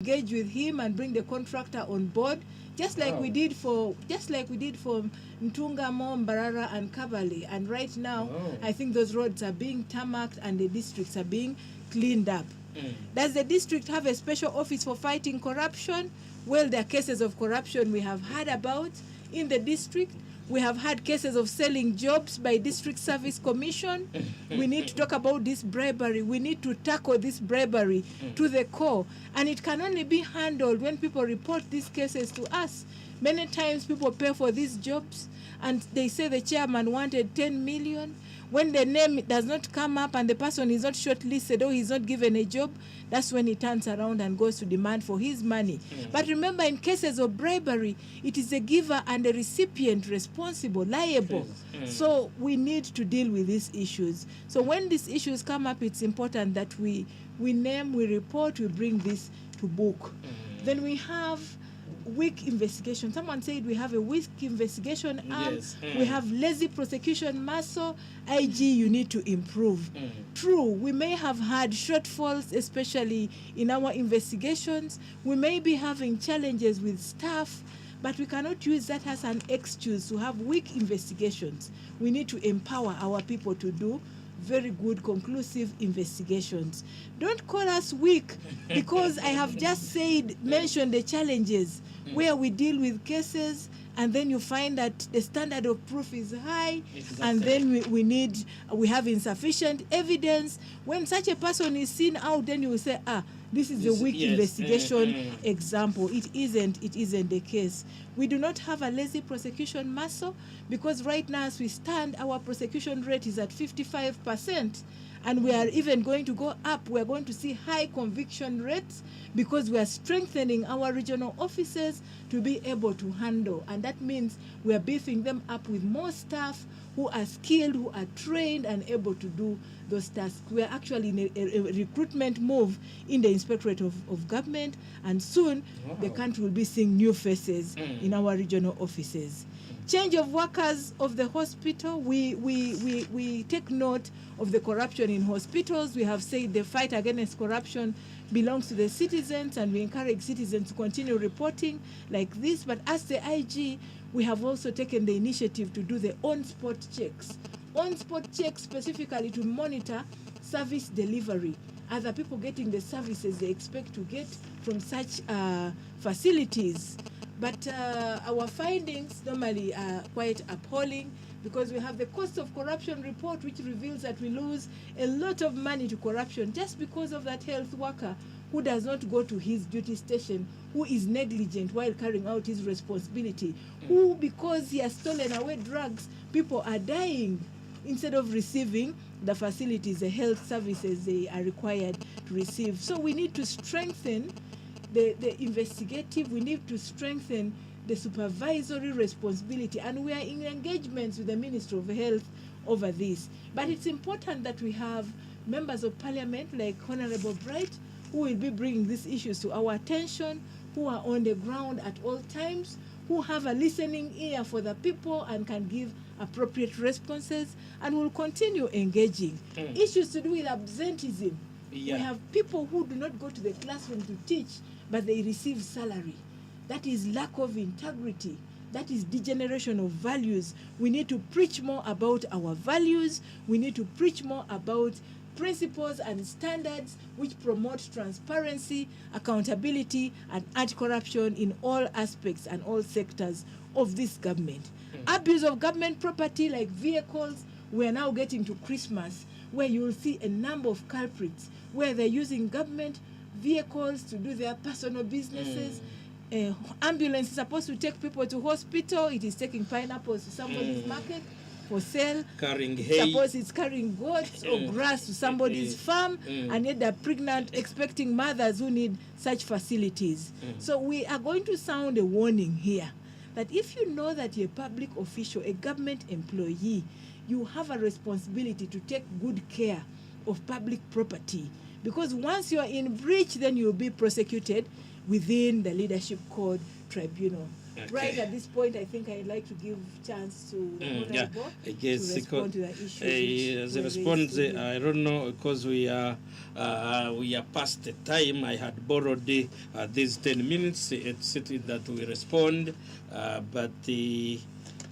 engage with him and bring the contractor on board, just like we did for Mtunga, Mbarara, and Kabale. And right now, I think those roads are being tarmacked and the districts are being cleaned up. Does the district have a special office for fighting corruption? Well, there are cases of corruption we have heard about in the district. We have had cases of selling jobs by District Service Commission. We need to talk about this bribery. We need to tackle this bribery to the core. And it can only be handled when people report these cases to us. Many times people pay for these jobs and they say the chairman wanted 10 million. When the name does not come up and the person is not shortlisted or he's not given a job, that's when he turns around and goes to demand for his money. But remember, in cases of bribery, it is the giver and the recipient responsible, liable. So we need to deal with these issues. So when these issues come up, it's important that we name, we report, we bring this to book. Then we have weak investigation. Someone said we have a weak investigation arm. We have lazy prosecution muscle. IG, you need to improve. True, we may have had shortfalls, especially in our investigations. We may be having challenges with staff, but we cannot use that as an excuse to have weak investigations. We need to empower our people to do very good, conclusive investigations. Don't call us weak because I have just mentioned the challenges where we deal with cases and then you find that the standard of proof is high, and then we have insufficient evidence. When such a person is seen out, then you will say, this is a weak investigation example. It isn't the case. We do not have a lazy prosecution muscle because right now as we stand, our prosecution rate is at 55%. And we are even going to go up. We are going to see high conviction rates because we are strengthening our regional offices to be able to handle. And that means we are beefing them up with more staff who are skilled, who are trained and able to do those tasks. We are actually in a recruitment move in the Inspectorate of Government, and soon the country will be seeing new faces in our regional offices. Change of workers of the hospital, we take note of the corruption in hospitals. We have said the fight against corruption belongs to the citizens, and we encourage citizens to continue reporting like this. But as the IG, we have also taken the initiative to do the on-spot checks. On-spot checks specifically to monitor service delivery. Are the people getting the services they expect to get from such facilities? But our findings normally are quite appalling because we have the cost of corruption report, which reveals that we lose a lot of money to corruption just because of that health worker who does not go to his duty station, who is negligent while carrying out his responsibility, who, because he has stolen away drugs, people are dying instead of receiving the facilities, the health services they are required to receive. So we need to strengthen the investigative, we need to strengthen the supervisory responsibility, and we are in engagements with the Ministry of Health over this. But it's important that we have members of parliament like Honorable Bright, who will be bringing these issues to our attention, who are on the ground at all times, who have a listening ear for the people and can give appropriate responses, and will continue engaging. Issues to do with absenteeism. We have people who do not go to the classroom to teach, but they receive salary. That is lack of integrity. That is degeneration of values. We need to preach more about our values. We need to preach more about principles and standards which promote transparency, accountability, and anti-corruption in all aspects and all sectors of this government. Abuse of government property like vehicles, we are now getting to Christmas where you will see a number of culprits where they're using government vehicles to do their personal businesses. Ambulance is supposed to take people to hospital. It is taking pineapples to somebody's market for sale. Carrying hay. Suppose it's carrying goats or grass to somebody's farm, and yet they're pregnant, expecting mothers who need such facilities. So we are going to sound a warning here that if you know that you're a public official, a government employee, you have a responsibility to take good care of public property. Because once you're in breach, then you'll be prosecuted within the Leadership Code Tribunal. right at this point, I think I'd like to give chance to Honorable I guess to respond to the issue. as a response, I don't know, because we are past the time. I had borrowed these 10 minutes. It's that we respond, but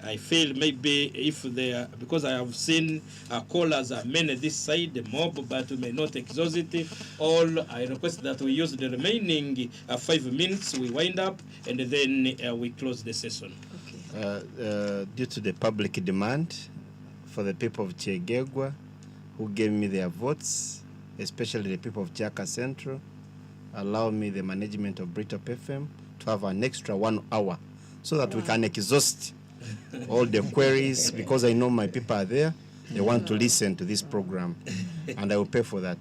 I feel maybe if they are, because I have seen callers are many this side, the mob, but we may not exhaust it all. I request that we use the remaining 5 minutes, we wind up, and then we close the session. Okay. Due to the public demand for the people of KYEGEGWA who gave me their votes, especially the people of Chaka Central, allow me, the management of Britop FM, to have an extra 1 hour so that we can exhaust all the queries, because I know my people are there. They want to listen to this program, and I will pay for that.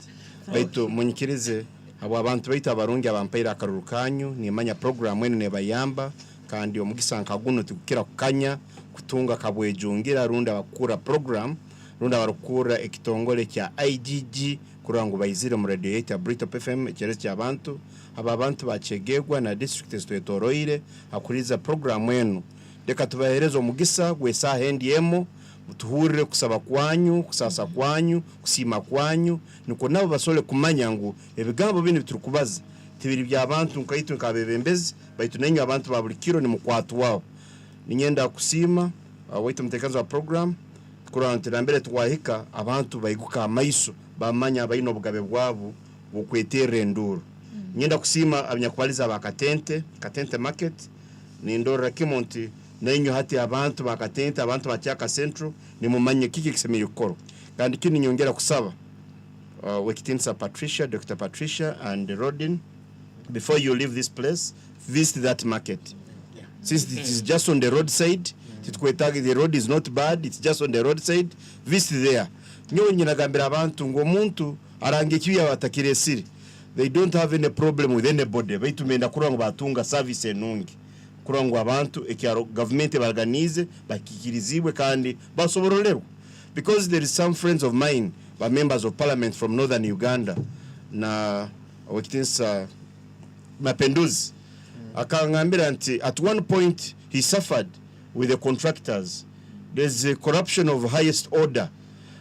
Baitu munyikirize abo abantu baita abarungi abampaira akaruru kanyu nimanya program wenu ne bayamba kandi omugisanka guno tukira kukanya kutunga kabwejungira runda bakura program runda barukura ekitongole kya IGG kurango bayizire mu radio ya Britop FM cyeretse cy'abantu aba bantu ba KYEGEGWA na district twetoroire akuriza program wenu. Deka tubahereza omugisa gwesa hendiemo mutuhurire kusaba kwanyu, kusasa kwanyu, kusima kwanyu, nuko nabo basole kumanya ngo ebigambo bino biturukubaza tibiri by'abantu nkayitu nkabebembezi baitu nenyo abantu babulikiro ni mukwatu wao. Ninyenda kusima waitu mtekazo wa program kurantira mbere twahika abantu bayiguka amaiso bamanya bayino bugabe bwabo bukwetere nduru. Ninyenda kusima abanyakubaliza bakatente market ni ndora kimonti nenyo hati abantu bakatente abantu bachaka Central ni mumanye kiki kiseme yukoro kandi kini nyongera kusaba wekitinsa Patricia, Dr. Patricia and Rodin, before you leave this place, visit that market. Since it is just on the roadside, the road is not bad, it's just on the roadside, visit there. Nyonyi nagambira abantu ngo muntu arangekiya batakiresiri. They don't have any problem with anybody. Baitu menda kurango batunga service enungi. Kurango abantu ekyaro government barganize bakikirizibwe kandi basoborolero, because there is some friends of mine, members of parliament from northern Uganda na wakitinsa Mapenduzi akangambira nti at one point he suffered with the contractors. There's a corruption of highest order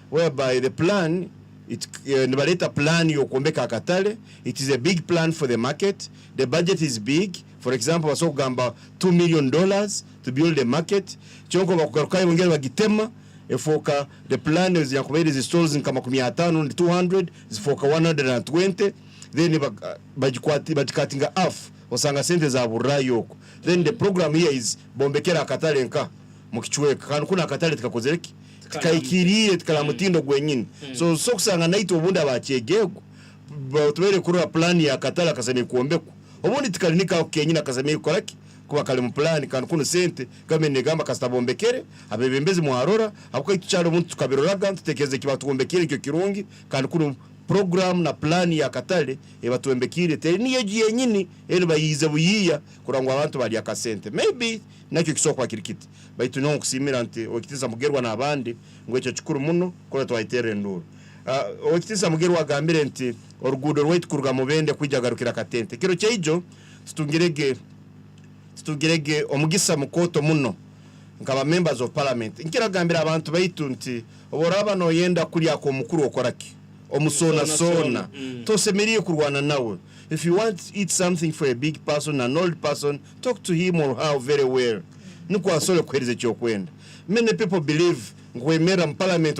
whereby the plan nibaleta plan yokumbeka akatale, it is a big plan for the market, the budget is big. For example, wasokugamba $2 million to build the market. Chonko bakugarukaye mungere bagitema efoka the plan is yakubere the stalls kama 500 200 zifoka 120, then bajikatinga half osanga sente za burayo. Then the program here is bombekera akatale nka mukichweka kandi kuna akatale tikakozereki tikaikiriye tikalamutindo gwenyine. So kusanga naito obunda ba KYEGEGWA batubere kuri plan ya akatale akasane kuombeko obundi tikalinika kenyina kazame koraki kuba kale mu plan kandi kuno sente kamene gamba kastabombekere abebembezi mu arora abuko icyaro muntu tukabiroraga tutekeze kibatubombekere cyo kirungi kandi kuno program na plan ya katale ebatubombekire te niyo giye nyini eri bayize buyiya kurango abantu bali akasente maybe nakyo kisokwa kirikiti baitu no kusimira nti okitiza mugerwa na abandi ngo icyo kikuru muno ko twayitere nduru. Okitiza mugerwa agambire nti orugudo rwait kuruga mubende kwijagarukira katente kiro cyejo tutungirege omugisa mukoto muno nkaba members of parliament nkiragambira abantu baitu nti oboraba no yenda kuri ako mukuru okoraki omusona tosemeriye kurwana nawe. If you want to eat something for a big person, an old person, talk to him or her very well. Nuko asole kwerize cyo kwenda. Many people believe ngwemera mu parliament